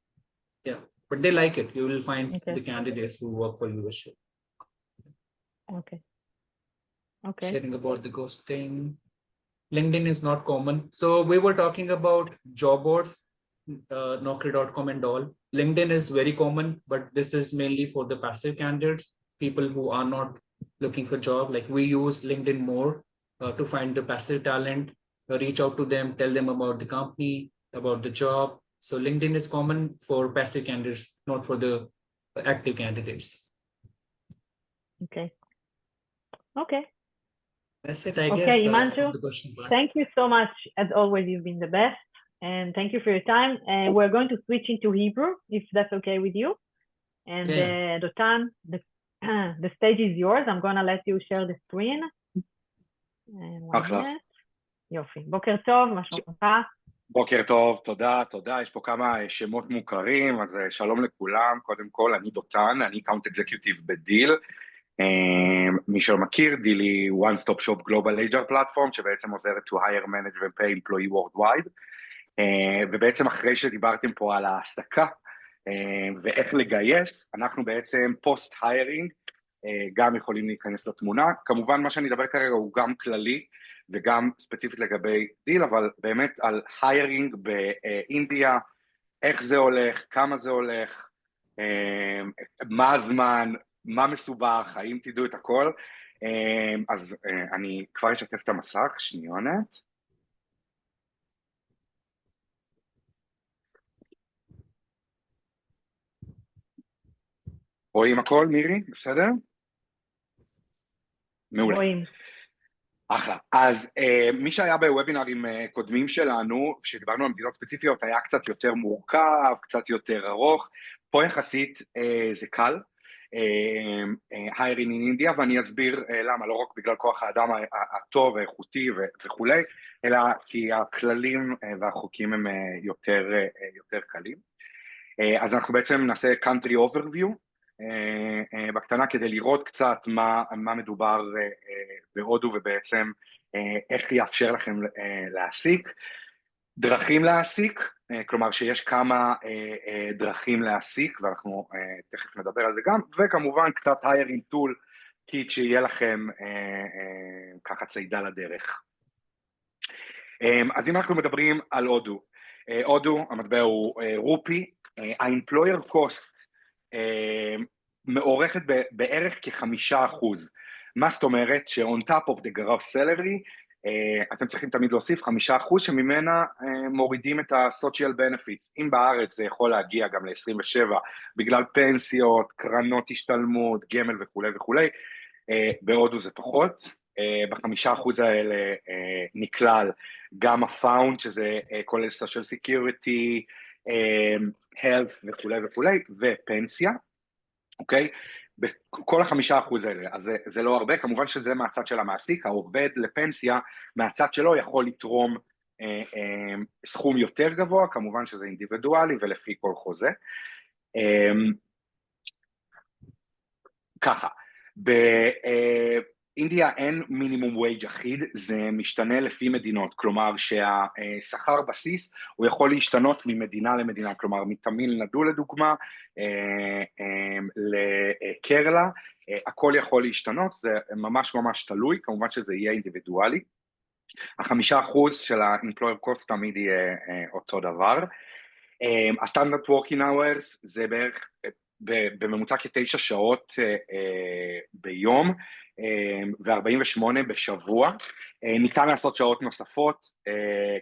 Yeah, but they like it. You will find the candidates who work for US shift. Okay. Sharing about the ghosting. LinkedIn is not common. So we were talking about job boards, Naukri.com and all. LinkedIn is very common, but this is mainly for the passive candidates, people who are not looking for job. Like we use LinkedIn more to find the passive talent, reach out to them, tell them about the company, about the job. So LinkedIn is common for passive candidates, not for the active candidates. Okay. Okay. That's it, I guess. Okay, Himanshu, the question part. thank you so much. As always, you've been the best. And thank you for your time. And we're going to switch into Hebrew, if that's okay with you. And Dotan, the stage is yours. I'm going to let you share the screen. יופי. בוקר טוב, מה שלומך? בוקר טוב, תודה, תודה. יש פה כמה שמות מוכרים, אז שלום לכולם. קודם כל, אני דותן, אני אקאונט אקזקיוטיב בדיל. מי שלא מכיר, דיל היא one stop shop global HR platform, שבעצם עוזרת to hire, manage and pay employee worldwide. ובעצם אחרי שדיברתם פה על ההעסקה ואיך לגייס, אנחנו בעצם פוסט היירינג גם יכולים להיכנס לתמונה. כמובן מה שאני אדבר כרגע הוא גם כללי וגם ספציפית לגבי דיל, אבל באמת על היירינג באינדיה, איך זה הולך, כמה זה הולך, מה הזמן, מה מסובך, האם תדעו את הכל. אז אני כבר אשתף את המסך, שניונת. רואים הכל, מירי? בסדר? מעולה. רואים. אחלה. אז מי שהיה בוובינרים קודמים שלנו, שדיברנו על מדינות ספציפיות, היה קצת יותר מורכב, קצת יותר ארוך. פה יחסית זה קל, היירינג אין אינדיה, ואני אסביר למה, לא רק בגלל כוח האדם הטוב והאיכותי וכולי, אלא כי הכללים והחוקים הם יותר קלים. אז אנחנו בעצם נעשה country overview, בקטנה כדי לראות קצת מה מדובר בהודו ובעצם איך יאפשר לכם להעסיק. דרכים להעסיק, כלומר שיש כמה דרכים להעסיק ואנחנו תכף נדבר על זה גם, וכמובן קצת hiring tool kit שיהיה לכם ככה צעידה לדרך. אז אם אנחנו מדברים על הודו, הודו המטבע הוא רופי, ה-employer cost מעורכת בערך כ5%. מה זאת אומרת? ש-on top of the gross salary, אתם צריכים תמיד להוסיף 5% שממנה מורידים את ה-social benefits. אם בארץ זה יכול להגיע גם ל-27, בגלל פנסיות, קרנות השתלמות, גמל וכו' וכו', בהודו זה פחות. ב5% האלה נכלל גם הפאונד, שזה כולל social security, health וכו' וכו', ופנסיה, אוקיי? בכל ה5% האלה, אז זה לא הרבה, כמובן שזה מהצד של המעסיק, העובד לפנסיה, מהצד שלו יכול לתרום סכום יותר גבוה, כמובן שזה אינדיבידואלי ולפי כל חוזה. ככה, באינדיה אין מינימום וייג' אחיד, זה משתנה לפי מדינות, כלומר שהשכר בסיס הוא יכול להשתנות ממדינה למדינה, כלומר מתמיל נדו לדוגמה, לקרלה, הכל יכול להשתנות, זה ממש ממש תלוי, כמובן שזה יהיה אינדיבידואלי. 5% של ה-employer cost תמיד יהיה אותו דבר. ה-standard working hours זה בערך בממוצע כ9 שעות ביום ו48 בשבוע. ניתן לעשות שעות נוספות,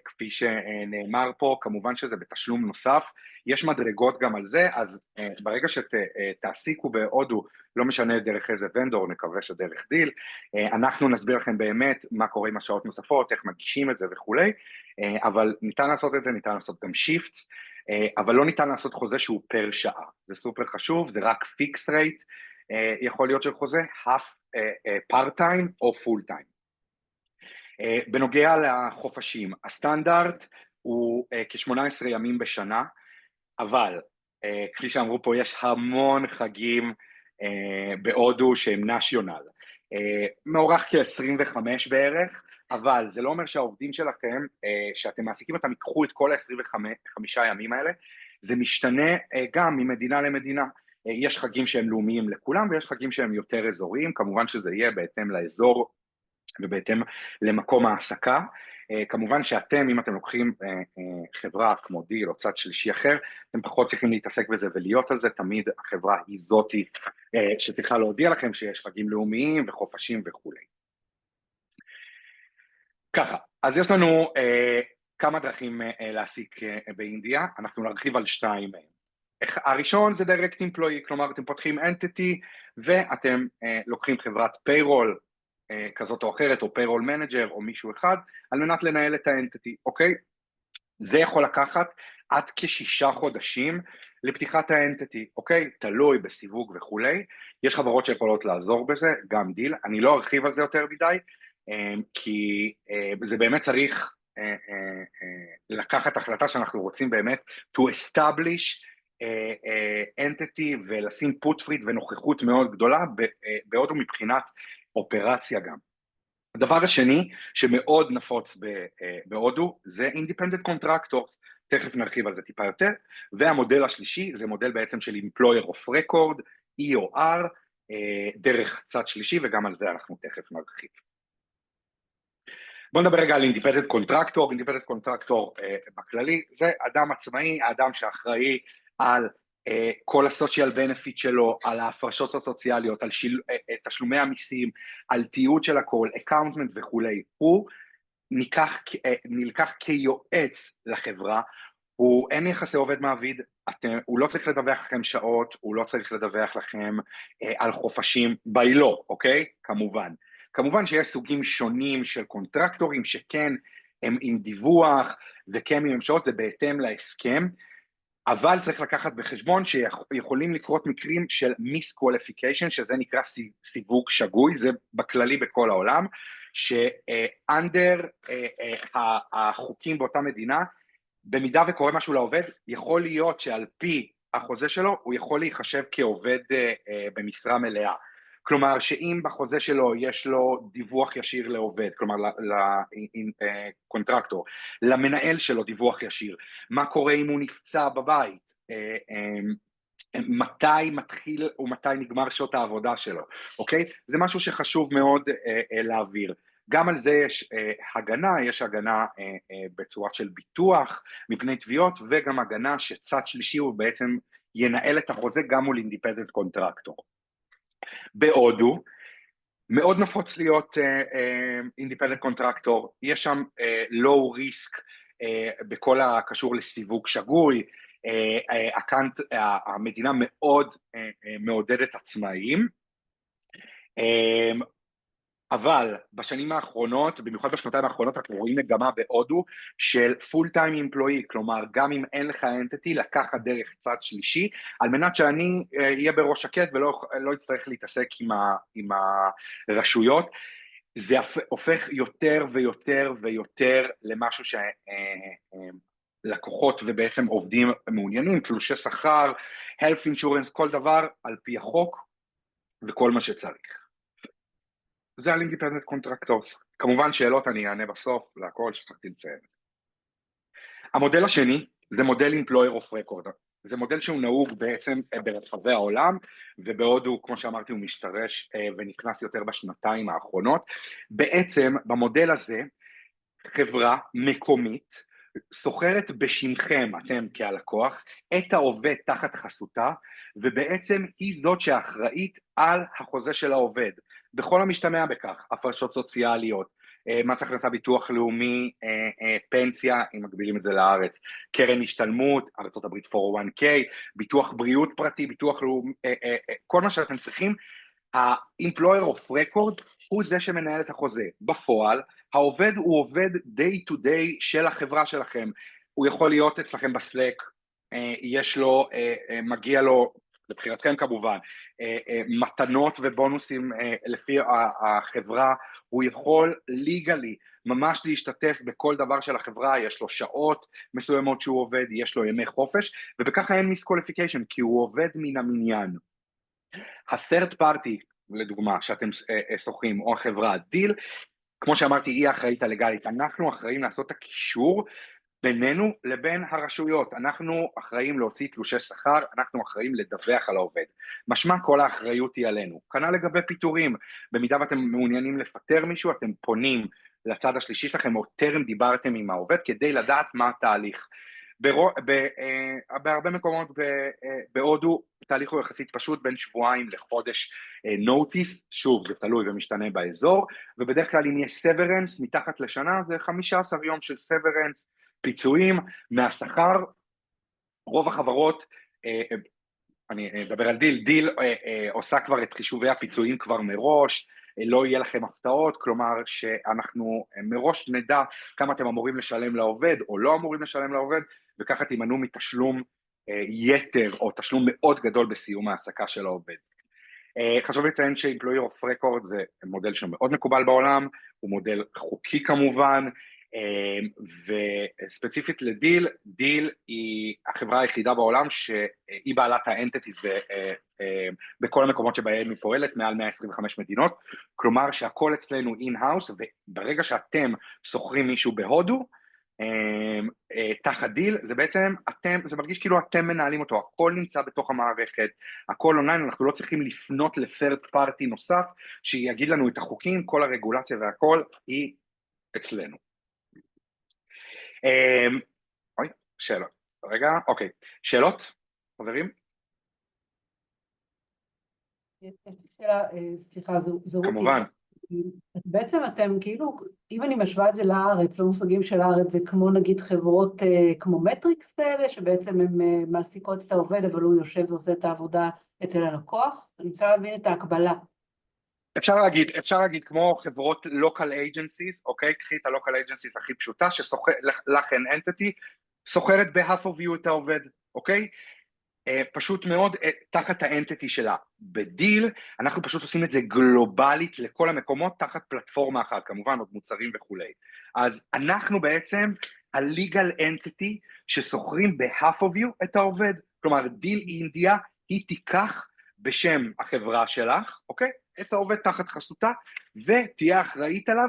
כפי שנאמר פה, כמובן שזה בתשלום נוסף, יש מדרגות גם על זה, אז ברגע שתעסיקו בהודו, לא משנה דרך איזה ונדור, נקווה שדרך דיל, אנחנו נסביר לכם באמת מה קורה עם השעות נוספות, איך מגישים את זה וכולי, אבל ניתן לעשות את זה, ניתן לעשות גם שיפט, אבל לא ניתן לעשות חוזה שהוא פר שעה, זה סופר חשוב, זה רק פיקס רייט, יכול להיות של חוזה, part time או full time. בנוגע לחופשים, הסטנדרט הוא כ18 ימים בשנה, אבל כפי שאמרו פה יש המון חגים בהודו שהם national, מעורך כ25 בערך, אבל זה לא אומר שהעובדים שלכם, שאתם מעסיקים אותם, ייקחו את כל ה25 ימים האלה, זה משתנה גם ממדינה למדינה, יש חגים שהם לאומיים לכולם, ויש חגים שהם יותר אזוריים, כמובן שזה יהיה בהתאם לאזור ובהתאם למקום העסקה. כמובן שאתם, אם אתם לוקחים חברה כמו דיל או צד שלישי אחר, אתם פחות צריכים להתעסק בזה ולהיות על זה, תמיד החברה היא זאתי שצריכה להודיע לכם שיש חגים לאומיים וחופשים וכו'. ככה, אז יש לנו כמה דרכים להעסיק באינדיה, אנחנו נרחיב על 2 מהם. הראשון זה direct employee, כלומר אתם פותחים entity ואתם לוקחים חברת payroll כזאת או אחרת, או payroll manager או מישהו אחד, על מנת לנהל את האנטיטי, אוקיי? זה יכול לקחת עד כ6 חודשים לפתיחת האנטיטי, אוקיי? תלוי בסיווג וכולי, יש חברות שיכולות לעזור בזה, גם דיל, אני לא ארחיב על זה יותר מדי, כי זה באמת צריך לקחת החלטה שאנחנו רוצים באמת to establish entity ולשים פוטפריט ונוכחות מאוד גדולה בהודו מבחינת אופרציה גם. הדבר השני שמאוד נפוץ בהודו זה independent contractors, תכף נרחיב על זה טיפה יותר, והמודל השלישי זה מודל בעצם של employer of record, EOR, דרך צד שלישי, וגם על זה אנחנו תכף נרחיב. בואו נדבר רגע על independent contractor. independent contractor בכללי זה אדם עצמאי, האדם שאחראי על כל הסוציאל בנפיט שלו, על ההפרשות הסוציאליות, על תשלומי המיסים, על תיעוד של הכל, אקאונטמנט וכולי. הוא נלקח כיועץ לחברה, אין יחסי עובד מעביד, הוא לא צריך לדווח לכם שעות, הוא לא צריך לדווח לכם על חופשים, ביילו, אוקיי? כמובן שיש סוגים שונים של קונטרקטורים שכן הם עם דיווח וכן עם שעות, זה בהתאם להסכם, אבל צריך לקחת בחשבון שיכולים לקרות מקרים של מיסקואליפיקיישן, שזה נקרא סיווג שגוי, זה בכללי בכל העולם, שאנדר החוקים באותה מדינה, במידה וקורה משהו לעובד, יכול להיות שעל פי החוזה שלו, הוא יכול להיחשב כעובד במשרה מלאה. כלומר שאם בחוזה שלו יש לו דיווח ישיר לעובד, כלומר לקונטרקטור, למנהל שלו דיווח ישיר, מה קורה אם הוא נפצע בבית, מתי מתחיל ומתי נגמר שעות העבודה שלו, אוקיי? זה משהו שחשוב מאוד להעביר. גם על זה יש הגנה, יש הגנה בצורה של ביטוח מפני תביעות, וגם הגנה שצד שלישי הוא בעצם ינהל את החוזה גם מול אינדיפנדנט קונטרקטור. בהודו, מאוד נפוץ להיות אינדיפנדנט קונטרקטור, יש שם low risk בכל הקשור לסיווג שגוי, המדינה מאוד מעודדת עצמאים, אבל בשנים האחרונות, במיוחד בשנתיים האחרונות, אנחנו רואים מגמה בהודו של full time employee, כלומר גם אם אין לך entity, לקחת דרך צד שלישי, על מנת שאני אהיה בראש שקט ולא אצטרך להתעסק עם הרשויות. זה הופך יותר ויותר ויותר למשהו שלקוחות ובעצם עובדים מעוניינים, תלושי שכר, health insurance, כל דבר על פי החוק וכל מה שצריך. זה על independent contractors. כמובן שאלות אני אענה בסוף, להכל שצריכתי לציין את זה. המודל השני זה מודל employer of record. זה מודל שהוא נהוג בעצם ברחבי העולם, ובהודו, כמו שאמרתי, הוא משתרש ונכנס יותר בשנתיים האחרונות. בעצם במודל הזה, חברה מקומית, סוחרת בשמכם, אתם כהלקוח, את העובד תחת חסותה, ובעצם היא זאת שאחראית על החוזה של העובד. בכל המשתמע בכך, הפרשות סוציאליות, מס הכנסה, ביטוח לאומי, פנסיה, אם מגבילים את זה לארץ, קרן השתלמות, ארצות הברית 401k, ביטוח בריאות פרטי, ביטוח לאומי, כל מה שאתם צריכים, ה-employer of record הוא זה שמנהל את החוזה. בפועל, העובד הוא עובד day to day של החברה שלכם, הוא יכול להיות אצלכם בסלק, יש לו, מגיע לו, לבחירתכם כמובן, מתנות ובונוסים לפי החברה, הוא יכול ליגלי ממש להשתתף בכל דבר של החברה, יש לו שעות מסוימות שהוא עובד, יש לו ימי חופש, ובכך אין מיסקואליפיקיישן, כי הוא עובד מן המניין. ה-third party, לדוגמה, שאתם שוכרים, או החברה, דיל, כמו שאמרתי, היא האחראית הלגלית, אנחנו אחראים לעשות את הקישור בינינו לבין הרשויות. אנחנו אחראים להוציא תלושי שכר, אנחנו אחראים לדווח על העובד. משמע כל האחריות היא עלינו. כנ"ל לגבי פיטורים, במידה ואתם מעוניינים לפטר מישהו, אתם פונים לצד השלישי שלכם, או טרם דיברתם עם העובד, כדי לדעת מה התהליך. בהרבה מקומות בהודו, התהליך הוא יחסית פשוט, בין שבועיים לחודש נוטיס, שוב זה תלוי ומשתנה באזור, ובדרך כלל אם יש סוורנס מתחת לשנה, זה 15 יום של סוורנס, פיצויים מהשכר. רוב החברות, אני אדבר על דיל עושה כבר את חישובי הפיצויים כבר מראש, לא יהיה לכם הפתעות, כלומר שאנחנו מראש נדע כמה אתם אמורים לשלם לעובד או לא אמורים לשלם לעובד, וככה תימנעו מתשלום יתר או תשלום מאוד גדול בסיום ההעסקה של העובד. חשוב לציין ש-Employer of Record זה מודל שמאוד מקובל בעולם, הוא מודל חוקי כמובן, וספציפית לדיל, דיל היא החברה היחידה בעולם שהיא בעלת האנטיטיז בכל המקומות שבהם היא פועלת, מעל 125 מדינות, כלומר שהכל אצלנו אין-האוס, וברגע שאתם שוכרים מישהו בהודו, תחת דיל, זה בעצם זה מרגיש כאילו אתם מנהלים אותו, הכל נמצא בתוך המערכת, הכל אונליין, אנחנו לא צריכים לפנות לפרד פארטי נוסף, שיגיד לנו את החוקים, כל הרגולציה והכל היא אצלנו. אוי, שאלות, רגע, אוקיי, שאלות, חברים? שאלה, סליחה, זו כמובן. בעצם אתם כאילו, אם אני משווה את זה לארץ, למושגים של הארץ, זה כמו נגיד חברות כמו מטריקס כאלה, שבעצם הן מעסיקות את העובד, אבל הוא יושב ועושה את העבודה אצל הלקוח, אני רוצה להבין את ההקבלה. אפשר להגיד כמו חברות local agencies, אוקיי? קחי את ה-local agencies הכי פשוטה, לכן entity, סוחרת ב-half of you את העובד, אוקיי? פשוט מאוד תחת האנטיטי שלה. בדיל, אנחנו פשוט עושים את זה גלובלית לכל המקומות, תחת פלטפורמה אחת, כמובן עוד מוצרים וכולי. אז אנחנו בעצם ה-legal entity שסוחרים ב-half of you את העובד, כלומר דיל אינדיה היא תיקח בשם החברה שלך, אוקיי? את העובד תחת חסותה, ותהיה אחראית עליו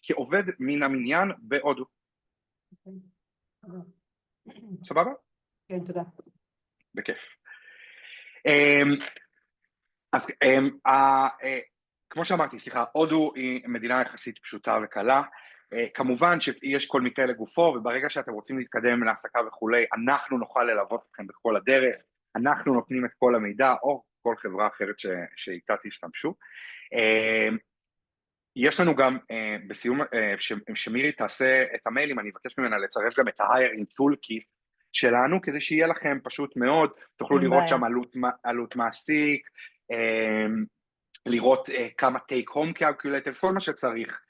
כעובד מן המניין בהודו. סבבה? כן, תודה. בכיף. אז כמו שאמרתי, סליחה, הודו היא מדינה יחסית פשוטה וקלה, כמובן שיש כל מקרה לגופו, וברגע שאתם רוצים להתקדם להעסקה וכולי, אנחנו נוכל ללוות אתכם בכל הדרך, אנחנו נותנים את כל המידע, או כל חברה אחרת שאיתה תשתמשו. יש לנו גם בסיום, שמירי תעשה את המיילים, אני אבקש ממנה לצרף גם את ה-Hiring Toolkit שלנו, כדי שיהיה לכם פשוט מאוד, תוכלו לראות שם עלות מעסיק, לראות כמה take home calculator, כל מה שצריך.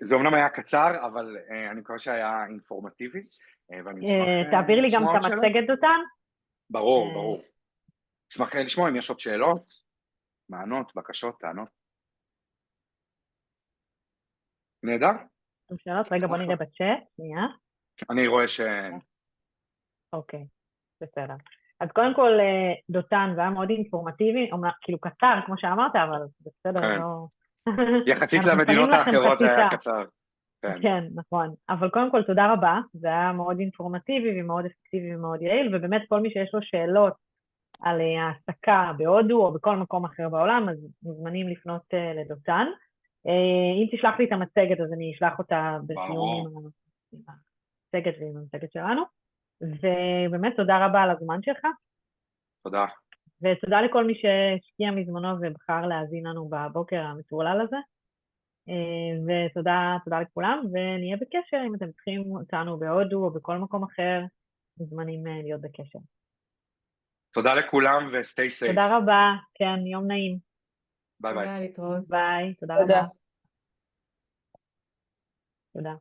זה אומנם היה קצר, אבל אני מקווה שהיה אינפורמטיבי. תעביר לי גם את המצגת אותן? ברור, ברור. אשמח לשמוע אם יש עוד שאלות, מענות, בקשות, טענות. נהדר? שאלות, רגע בוא נראה בצ'אט, שנייה. אני רואה אוקיי, בסדר. אז קודם כל, דותן, זה היה מאוד אינפורמטיבי, כאילו קצר, כמו שאמרת, אבל בסדר, לא... יחסית למדינות האחרות זה היה קצר. כן, נכון. אבל קודם כל, תודה רבה, זה היה מאוד אינפורמטיבי ומאוד אפקטיבי ומאוד יעיל, ובאמת כל מי שיש לו שאלות על העסקה בהודו או בכל מקום אחר בעולם, אז מוזמנים לפנות לדותן. אם תשלח לי את המצגת, אז אני אשלח אותה בסיום עם המצגת ועם המצגת שלנו. ובאמת תודה רבה על הזמן שלך. תודה. ותודה לכל מי שהשקיע מזמנו ובחר להאזין לנו בבוקר המטורלל הזה. ותודה לכולם, ונהיה בקשר אם אתם צריכים אותנו בהודו או בכל מקום אחר, מוזמנים להיות בקשר. תודה לכולם ו-stay safe. תודה רבה, כן, יום נעים. ביי ביי. ביי, תודה רבה. תודה.